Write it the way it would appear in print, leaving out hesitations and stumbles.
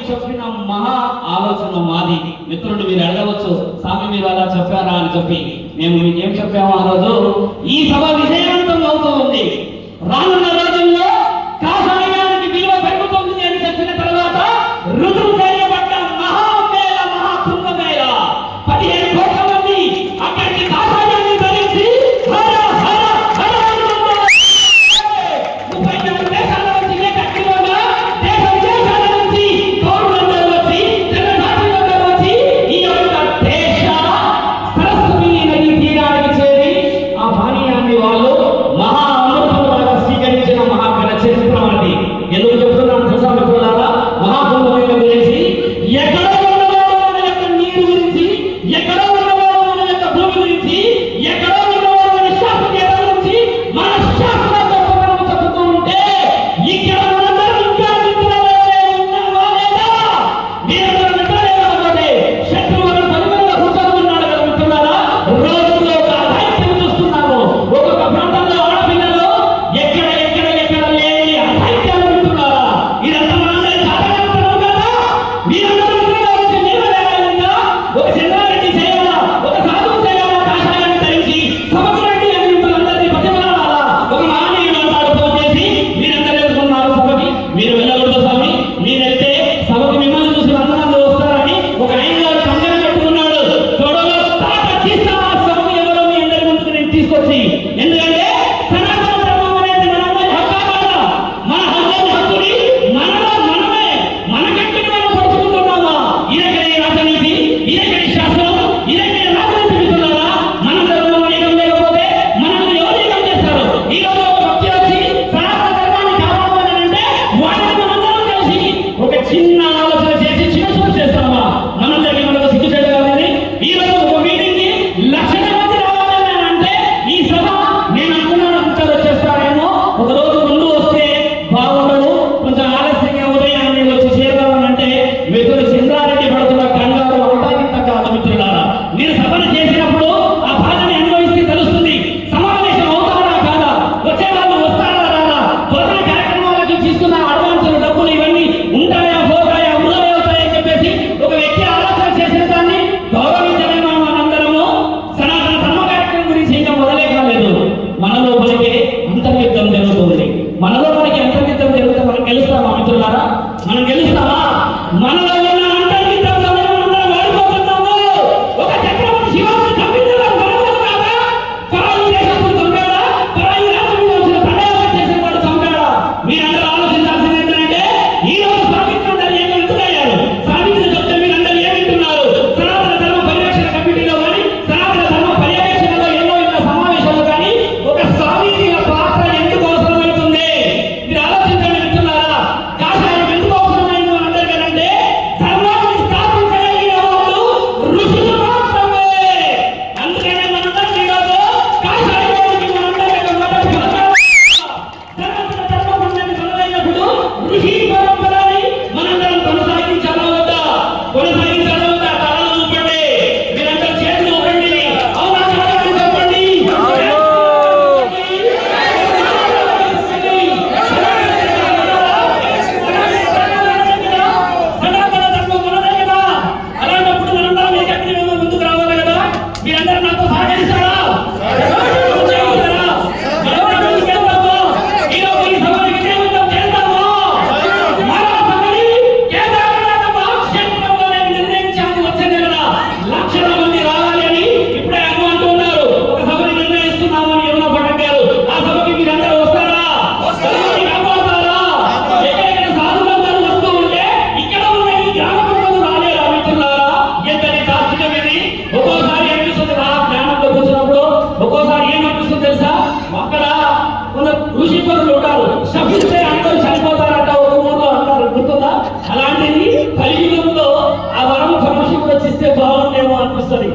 చెప్పిన మహా ఆలోచన మాది. మిత్రుడు మీరు అడగవచ్చు, స్వామి మీరు అలా చెప్పారా అని చెప్పి. మేము మీకేం చెప్పాము ఆ రోజు? ఈ సభ విజయవంతం అవుతూ ఉంది, రానున్న రోజుల్లో కాషాయానికి విలువ పెరుగుతుంది అని చెప్పిన తర్వాత రుజువు చేయబడ్డ మహామేళ, మహాకుంభమేళ 15 కోట్ల మంది అక్కడికి కాషాయాన్ని ధరించి 34 దేశాల నుంచి ఏకగ్రీవంగా దేశ విదేశాల నుంచి పౌరులందరూ వచ్చి జనజాతులందరూ వచ్చి ఈ యొక్క దేశ సరస్వతి నది తీరానికి చేరి ఆ పానీయాన్ని వాళ్ళు మహా అమృతంలాగా స్వీకరించిన మహాగణ చరిత్ర అది. ఎందుకు చెప్తున్నాను తెలుసా మిత్రులారా? మహాకుంభమేళ గురించి ఎక్కడో ఉన్నవాడు మన యొక్క నీరు గురించి, ఎక్కడో ఉన్నవాడు మన యొక్క భూమి గురించి, ఎక్కడో ఉన్నవాడు మన శాస్త్రీయత గురించి, మన శాస్త్రాలతో మనం చెబుతూ ఉంటే ఇక్కడ మనందరం ఇంకా మిత్రులే ఉన్నామా లేదా? మీరందరూ మిత్రులే కాకపోతే శత్రువులను పరిమళ కూర్చొని కదా మిత్రులారా. రోజుల్లో ఒక అధైత్యం చూస్తున్నాము. ఒక్కొక్క ప్రాంతంలో ఆడపిల్లలు ఎక్కడ లేని అధైత్యాలు మిత్రులారా. ఇదంతా మనందరి సాధారణం కదా. మీరందరూ మిత్రులుగా వచ్చి నిలబడేయాలంటే ఒక చంద్రారెడ్డి చేయాలా, ఒక సాధువు చేయాలా, కాషాయాన్ని ధరించి సభకు రండి అని మిమ్మల్ని బతిమలాడాలా? ఒక మానవుడు అంటాడు ఫోన్ చేసి, మీరందరూ ఎదుర్కొన్నారు సభకి, మీరు వెళ్ళకూడదు స్వామి, మీరైతే సభకి మిమ్మల్ని చూసి 100 మంది వస్తారని ఒక ఆయన గారు కంపెనీ పెట్టుకున్నాడు. తొడలో తాట తీస్తా ఆ సభకు ఎవరో మీ అందరి ముందుకు నేను తీసుకొచ్చి. ఎందుకంటే సనాతన ధర్మం అనేది మనందరి హక్కు కాదా? మన హక్కుని మనలో మనమే మనకంటిని మనం పడుచుకుంటున్నామా? ఇదెక్కడి రాజనీతి, ఇదెక్కడి శాస్త్రం, ఇదెక్కడి రాజనీతి మిత్రులారా? మన ధర్మం ఏకం లేకపోతే మనల్ని ఎవరు ఏకం చేస్తారు? ఈ రోజు ఒక భక్తి వచ్చి సనాతన ధర్మాన్ని కాపాడాలని అంటే వాటిని మనందరం కలిసి ఒక చిన్న ఆలోచన చేసి చిన్న చేస్తామా? మనందరికీ మనకు సిగ్గు చేయడం కాదని ఈ రోజు ఒక మీటింగ్ కి లక్షల మంది రావాలని అంటే ఈ సభ నేను అనుకున్నాను అంతా చేస్తారేమో, ఒక రోజు ముందు వస్తే బాగుండదు, కొంచెం ఆలస్యంగా ఉదయాన్నే వచ్చి చేరదామనంటే మిత్రులు చంద్రారెడ్డి పడుతున్న కంగారు అంతా ఇంత కాదు మిత్రులారా. మీరు సభను చేసినప్పుడు ఆ బాధని అనుభవిస్తే తెలుస్తుంది. సమావేశం అవుతారా కాదా, వచ్చే వాళ్ళు వస్తారా రాదా, భోజన కార్యక్రమాలకి తీసుకున్న అడ్వాన్సులు డబ్బులు ఇవన్నీ ఉంటాయా పోతాయా వృధా అవుతాయని చెప్పేసి ఒక వ్యక్తి ఆలోచన చేసిన దాన్ని గౌరవించలేమా? మనందరము సనాతన ధర్మ కార్యక్రమం గురించి ఇంకా మొదలే కాలేదు. మనలో మనకి అంతర్యుద్ధం జరుగుతుంది. మనలో మనకి అంతర్యుద్ధం జరిగితే మనం గెలుస్తామా మిత్రులారా? మనం గెలుస్తామా? మనలో ఉన్న అంతర్యుద్ధంలో మనం వాడిపోతున్నాము. ఒక చక్రవర్తి శివాజీ చంపించడం మనలో కాదా? పరాయి దేశస్తుడు చంపాడా? పరాయి రాజు మీద వచ్చిన పడయాలు చేసిన వాడు చంపాడా? మీరందరూ ఆలోచించాల్సింది ఏంటంటే ఈ రోజు స్వామిత్రులందరూ ఏమి వింటున్నారు? స్వామిత్రులు చెప్తే మీరందరూ ఏమి వింటున్నారు? సనాతన ధర్మ పరిరక్షణ కమిటీలో కానీ సనాతన ధర్మ పర్యవేక్షణలో ఎన్నో సమావేశాలు కానీ ఒక స్వామీజీల పాత్ర ఎందుకు అవసరమవుతుంది? మీరు ఆలోచించండి మిత్రులారా. కాషాయం ఎందుకు అవసరమైంది మనందరికంటే ధర్మాన్ని స్థాపించగలిగిన వాళ్ళు ఋషులు మాత్రమే. అందుకనే మనందరం ఈరోజు కాషాయానికి మనందరి యొక్క మొదటి సనాతన ధర్మం అనేది మొదలైనప్పుడు ఋషి పరంపరని మనందరం కొనసాగించాలా వద్దా? కొనసాగించాలా వద్దా? తలలు ఊపండి, మీరందరూ చేతులు ఊపండి, అవునా కాదా అని చెప్పండి. సనాతన ధర్మం మనదే కదా. అలాంటప్పుడు మనందరం ఏకగ్రీవంగా ముందుకు రావాలి కదా. మీరందరూ నాతో సహకరిస్తారా? సహకరిస్తారా? మనందరం ముందుకు వెళ్తాము. ఈరోజు ఈ సభని విజయవంతం చేస్తాము. మరో సభని కేదారనాథ మహాక్షేత్రంలో నేను నిర్ణయించాను. వచ్చే నెల లక్షల మంది రావాలి అని ఇప్పుడే అమ్మ అంటున్నారు. ఒక సభని నిర్ణయిస్తున్నామని ఎవరో పట్టగారు. ఆ సభకి మీరందరూ వస్తారా? సభని కాపాడతారా? ఎక్కడెక్కడ సాధువులందరూ వస్తూ ఉంటే ఇక్కడ ఉన్న ఈ గ్రామ ప్రజలు రాలేరా మిత్రులారా? ఎంతటి దార్శికం ఇది. ఒక్కోసారి అనిపిస్తుంది రా జ్ఞానంలో కూర్చున్నప్పుడు, ఒక్కోసారి ఏమనిపిస్తుంది తెలుసా? అక్కడ ఉన్న ఋషి పరులు ఉంటారు, శపిస్తే అందరూ చనిపోతారంట ఒక ఊర్లో అంటారు, గుర్తుందా? అలాంటిది కలియుగంలో ఆ వరం పరమశివుడు వచ్చిస్తే బాగుండేమో అనిపిస్తుంది.